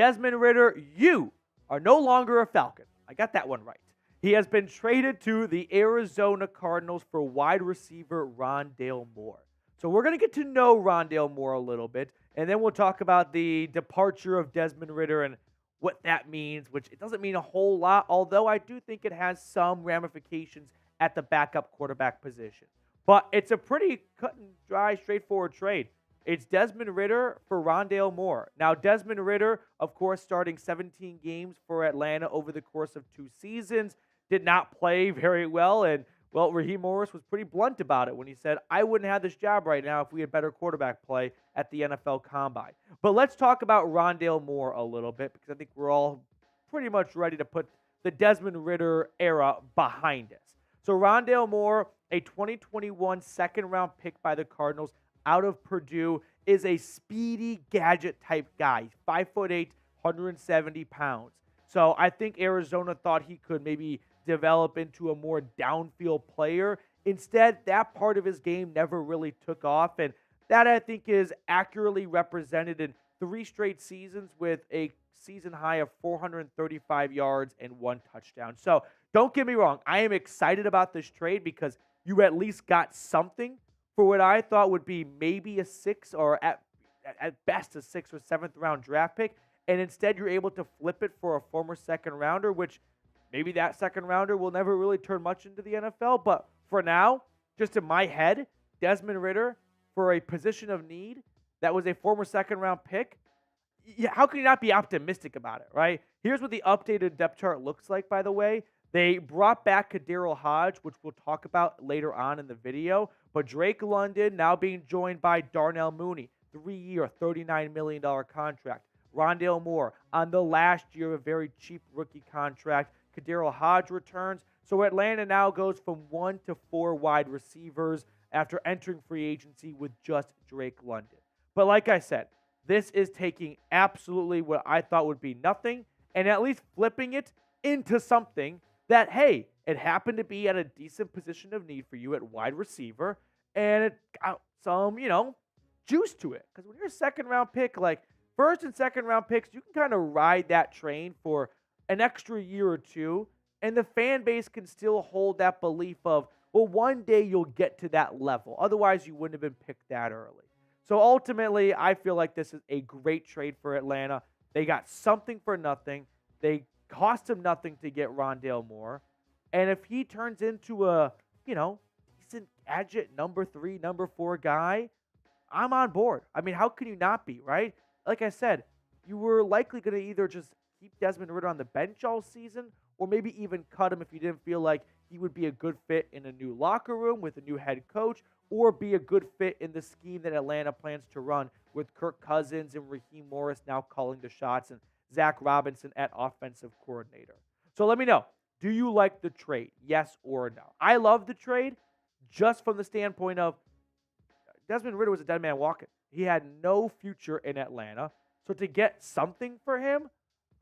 Desmond Ritter, you are no longer a Falcon. I got that one right. He has been traded to the Arizona Cardinals for wide receiver Rondale Moore. So we're going to get to know Rondale Moore a little bit, and then we'll talk about the departure of Desmond Ritter and what that means, which it doesn't mean a whole lot, although I do think it has some ramifications at the backup quarterback position. But it's a pretty cut and dry, straightforward trade. It's Desmond Ritter for Rondale Moore. Now, Desmond Ritter, of course, starting 17 games for Atlanta over the course of 2 seasons, did not play very well. And, well, Raheem Morris was pretty blunt about it when he said, I wouldn't have this job right now if we had better quarterback play at the NFL Combine. But let's talk about Rondale Moore a little bit, because I think we're all pretty much ready to put the Desmond Ritter era behind us. So Rondale Moore, a 2021 second-round pick by the Cardinals out of Purdue, is a speedy gadget-type guy. 5'8", 170 pounds. So I think Arizona thought he could maybe develop into a more downfield player. Instead, that part of his game never really took off, and that I think is accurately represented in 3 straight seasons with a season high of 435 yards and 1 touchdown. So don't get me wrong, I am excited about this trade because you at least got something for what I thought would be maybe a 6 or at best a 6th or 7th round draft pick, and instead you're able to flip it for a former second rounder, which maybe that second rounder will never really turn much into the NFL. But for now, just in my head, Desmond Ritter for a position of need that was a former second round pick, yeah, how can you not be optimistic about it, right? Here's what the updated depth chart looks like, by the way. They brought back Kaderil Hodge, which we'll talk about later on in the video. But Drake London now being joined by Darnell Mooney, 3-year, $39 million contract. Rondale Moore on the last year of a very cheap rookie contract. Kaderil Hodge returns. So Atlanta now goes from 1 to 4 wide receivers after entering free agency with just Drake London. But like I said, this is taking absolutely what I thought would be nothing and at least flipping it into something that, hey, it happened to be at a decent position of need for you at wide receiver, and it got some, juice to it. Because when you're a second-round pick, like first and second-round picks, you can kind of ride that train for an extra year or two, and the fan base can still hold that belief of, well, one day you'll get to that level. Otherwise, you wouldn't have been picked that early. So ultimately, I feel like this is a great trade for Atlanta. They got something for nothing. They cost him nothing to get Rondale Moore. And if he turns into a, decent gadget number 3, number 4 guy, I'm on board. I mean, how can you not be, right? Like I said, you were likely going to either just keep Desmond Ritter on the bench all season or maybe even cut him if you didn't feel like he would be a good fit in a new locker room with a new head coach or be a good fit in the scheme that Atlanta plans to run with Kirk Cousins and Raheem Morris now calling the shots and Zach Robinson at offensive coordinator. So let me know, do you like the trade? Yes or no? I love the trade just from the standpoint of Desmond Ritter was a dead man walking. He had no future in Atlanta. So to get something for him,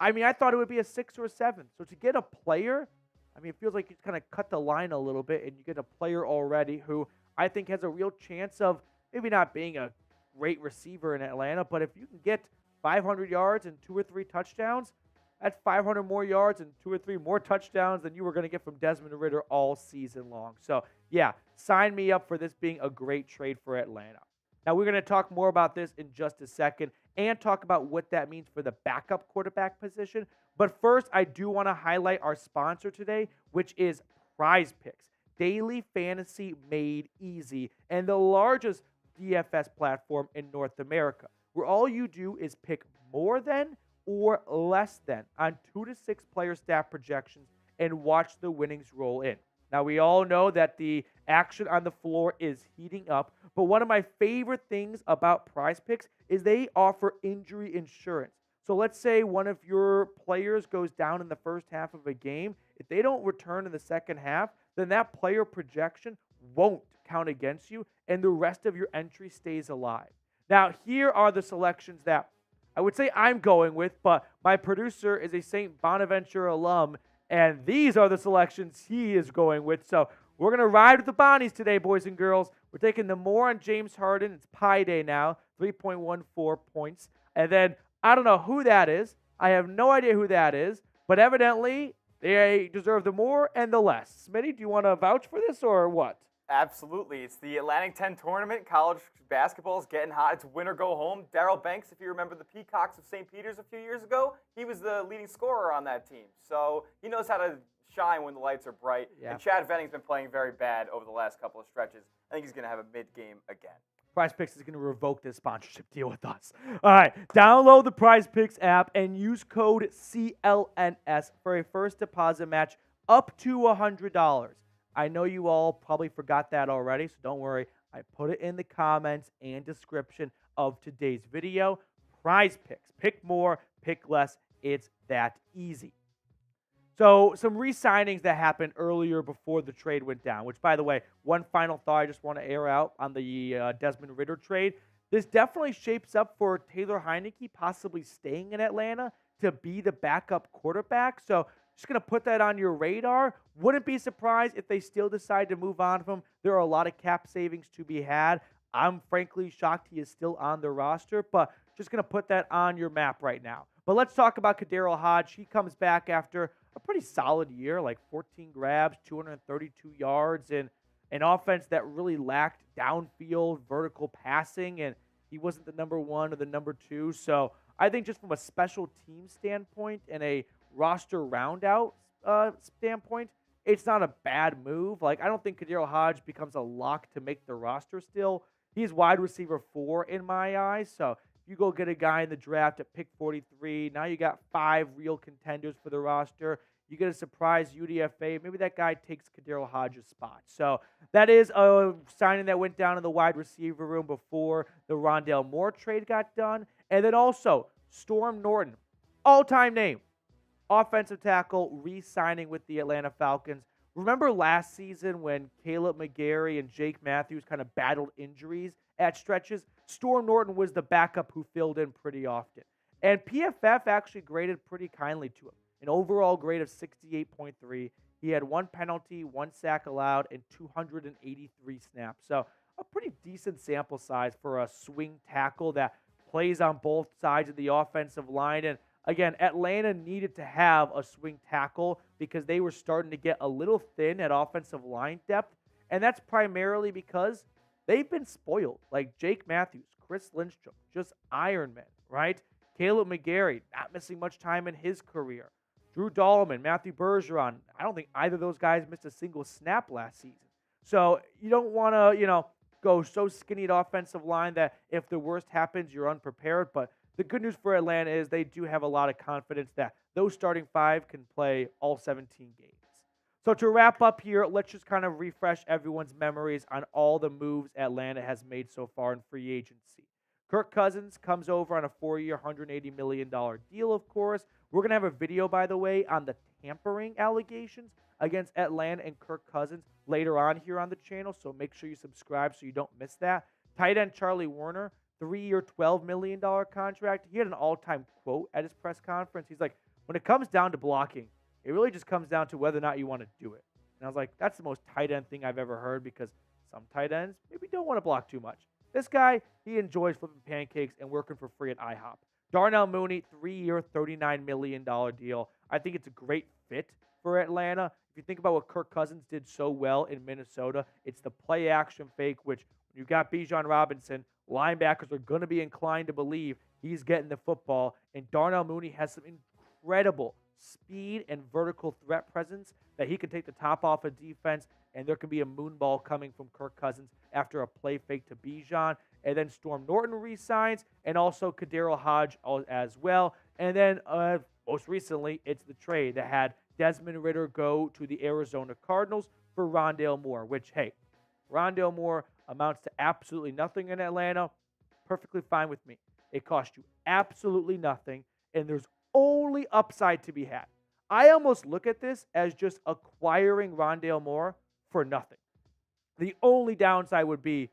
I mean, I thought it would be a 6 or a 7. So to get a player, I mean, it feels like you kind of cut the line a little bit and you get a player already who I think has a real chance of maybe not being a great receiver in Atlanta, but if you can get 500 yards and 2 or 3 touchdowns, that's 500 more yards and 2 or 3 more touchdowns than you were going to get from Desmond Ritter all season long. So, yeah, sign me up for this being a great trade for Atlanta. Now, we're going to talk more about this in just a second and talk about what that means for the backup quarterback position. But first, I do want to highlight our sponsor today, which is Prize Picks. Daily fantasy made easy and the largest DFS platform in North America, where all you do is pick more than or less than on 2 to 6 player stat projections and watch the winnings roll in. Now, we all know that the action on the floor is heating up, but one of my favorite things about Prize Picks is they offer injury insurance. So let's say one of your players goes down in the first half of a game. If they don't return in the second half, then that player projection won't count against you, and the rest of your entry stays alive. Now, here are the selections that I would say I'm going with, but my producer is a St. Bonaventure alum, and these are the selections he is going with. So we're going to ride with the Bonnies today, boys and girls. We're taking the Moore on James Harden. It's Pi Day now, 3.14 points. And then I don't know who that is. I have no idea who that is, but evidently they deserve the more and the less. Smitty, do you want to vouch for this or what? Absolutely. It's the Atlantic 10 tournament. College basketball is getting hot. It's win or go home. Daryl Banks, if you remember the Peacocks of St. Peter's a few years ago, he was the leading scorer on that team. So he knows how to shine when the lights are bright. Yeah. And Chad Venning's been playing very bad over the last couple of stretches. I think he's going to have a mid-game again. Prize Picks is going to revoke this sponsorship deal with us. All right, download the Prize Picks app and use code CLNS for a first deposit match up to $100. I know you all probably forgot that already, so don't worry. I put it in the comments and description of today's video. Prize Picks. Pick more, pick less. It's that easy. So some re-signings that happened earlier before the trade went down, which, by the way, one final thought I just want to air out on the Desmond Ritter trade. This definitely shapes up for Taylor Heinicke possibly staying in Atlanta to be the backup quarterback. So just going to put that on your radar. Wouldn't be surprised if they still decide to move on from him. There are a lot of cap savings to be had. I'm frankly shocked he is still on the roster, but just going to put that on your map right now. But let's talk about Kadarius Hodge. He comes back after a pretty solid year, like 14 grabs, 232 yards, and an offense that really lacked downfield vertical passing, and he wasn't the number one or the number two. So I think just from a special team standpoint and a roster round-out standpoint, it's not a bad move. Like, I don't think Kadarius Hodge becomes a lock to make the roster still. He's wide receiver 4 in my eyes, so you go get a guy in the draft at pick 43. Now you got 5 real contenders for the roster. You get a surprise UDFA. Maybe that guy takes Kadarius Hodge's spot. So that is a signing that went down in the wide receiver room before the Rondale Moore trade got done. And then also Storm Norton, all-time name, offensive tackle, re-signing with the Atlanta Falcons. Remember last season when Caleb McGarry and Jake Matthews kind of battled injuries at stretches? Storm Norton was the backup who filled in pretty often. And PFF actually graded pretty kindly to him. An overall grade of 68.3. He had 1 penalty, 1 sack allowed, and 283 snaps. So a pretty decent sample size for a swing tackle that plays on both sides of the offensive line. And again, Atlanta needed to have a swing tackle because they were starting to get a little thin at offensive line depth. And that's primarily because they've been spoiled. Like Jake Matthews, Chris Lindstrom, just Iron Men, right? Caleb McGarry, not missing much time in his career. Drew Dahlman, Matthew Bergeron, I don't think either of those guys missed a single snap last season. So you don't want to, go so skinny at offensive line that if the worst happens, you're unprepared. But the good news for Atlanta is they do have a lot of confidence that those starting 5 can play all 17 games. So to wrap up here, let's just kind of refresh everyone's memories on all the moves Atlanta has made so far in free agency. Kirk Cousins comes over on a 4-year, $180 million deal, of course. We're going to have a video, by the way, on the tampering allegations against Atlanta and Kirk Cousins later on here on the channel, so make sure you subscribe so you don't miss that. Tight end Charlie Warner, 3-year, $12 million contract. He had an all-time quote at his press conference. He's like, when it comes down to blocking, it really just comes down to whether or not you want to do it. And I was like, that's the most tight end thing I've ever heard because some tight ends maybe don't want to block too much. This guy, he enjoys flipping pancakes and working for free at IHOP. Darnell Mooney, 3-year, $39 million deal. I think it's a great fit for Atlanta. If you think about what Kirk Cousins did so well in Minnesota, it's the play-action fake, which when you got Bijan Robinson, linebackers are going to be inclined to believe he's getting the football. And Darnell Mooney has some incredible speed and vertical threat presence that he can take the top off of defense, and there can be a moon ball coming from Kirk Cousins after a play fake to Bijan. And then Storm Norton re-signs, and also Kadarius Hodge as well. And then most recently, it's the trade that had Desmond Ritter go to the Arizona Cardinals for Rondale Moore, which, hey, Rondale Moore amounts to absolutely nothing in Atlanta. Perfectly fine with me. It cost you absolutely nothing, and there's only upside to be had. I almost look at this as just acquiring Rondale Moore for nothing. The only downside would be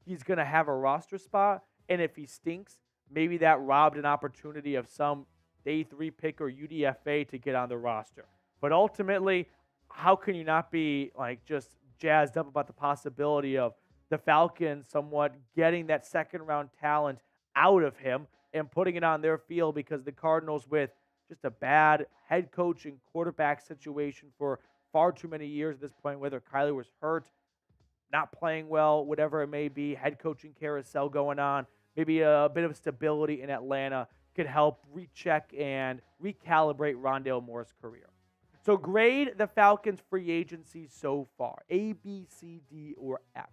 he's going to have a roster spot, and if he stinks, maybe that robbed an opportunity of some day 3 pick or UDFA to get on the roster. But ultimately, how can you not be just jazzed up about the possibility of the Falcons somewhat getting that second-round talent out of him and putting it on their field, because the Cardinals, with just a bad head coach and quarterback situation for far too many years at this point, whether Kyler was hurt, not playing well, whatever it may be, head coaching carousel going on. Maybe a bit of stability in Atlanta could help recheck and recalibrate Rondale Moore's career. So grade the Falcons' free agency so far, A, B, C, D, or F.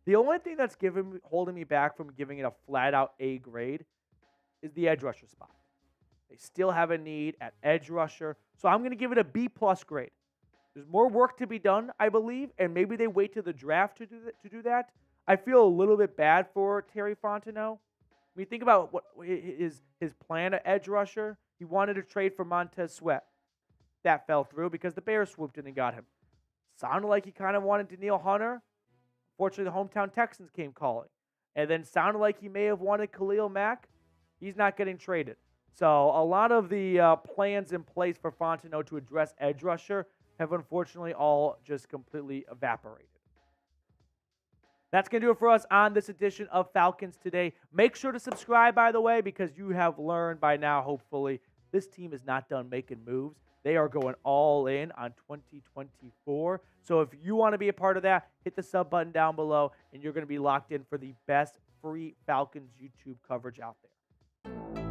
The only thing that's holding me back from giving it a flat-out A grade is the edge rusher spot. They still have a need at edge rusher, so I'm going to give it a B+ grade. There's more work to be done, I believe, and maybe they wait to the draft to do that. I feel a little bit bad for Terry Fontenot. I mean, think about what his plan at edge rusher. He wanted to trade for Montez Sweat. That fell through because the Bears swooped in and got him. Sounded like he kind of wanted Danielle Hunter. Fortunately, the hometown Texans came calling. And then sounded like he may have wanted Khalil Mack. He's not getting traded. So a lot of the plans in place for Fontenot to address edge rusher have unfortunately all just completely evaporated. That's going to do it for us on this edition of Falcons Today. Make sure to subscribe, by the way, because you have learned by now, hopefully, this team is not done making moves. They are going all in on 2024. So if you want to be a part of that, hit the sub button down below, and you're going to be locked in for the best free Falcons YouTube coverage out there.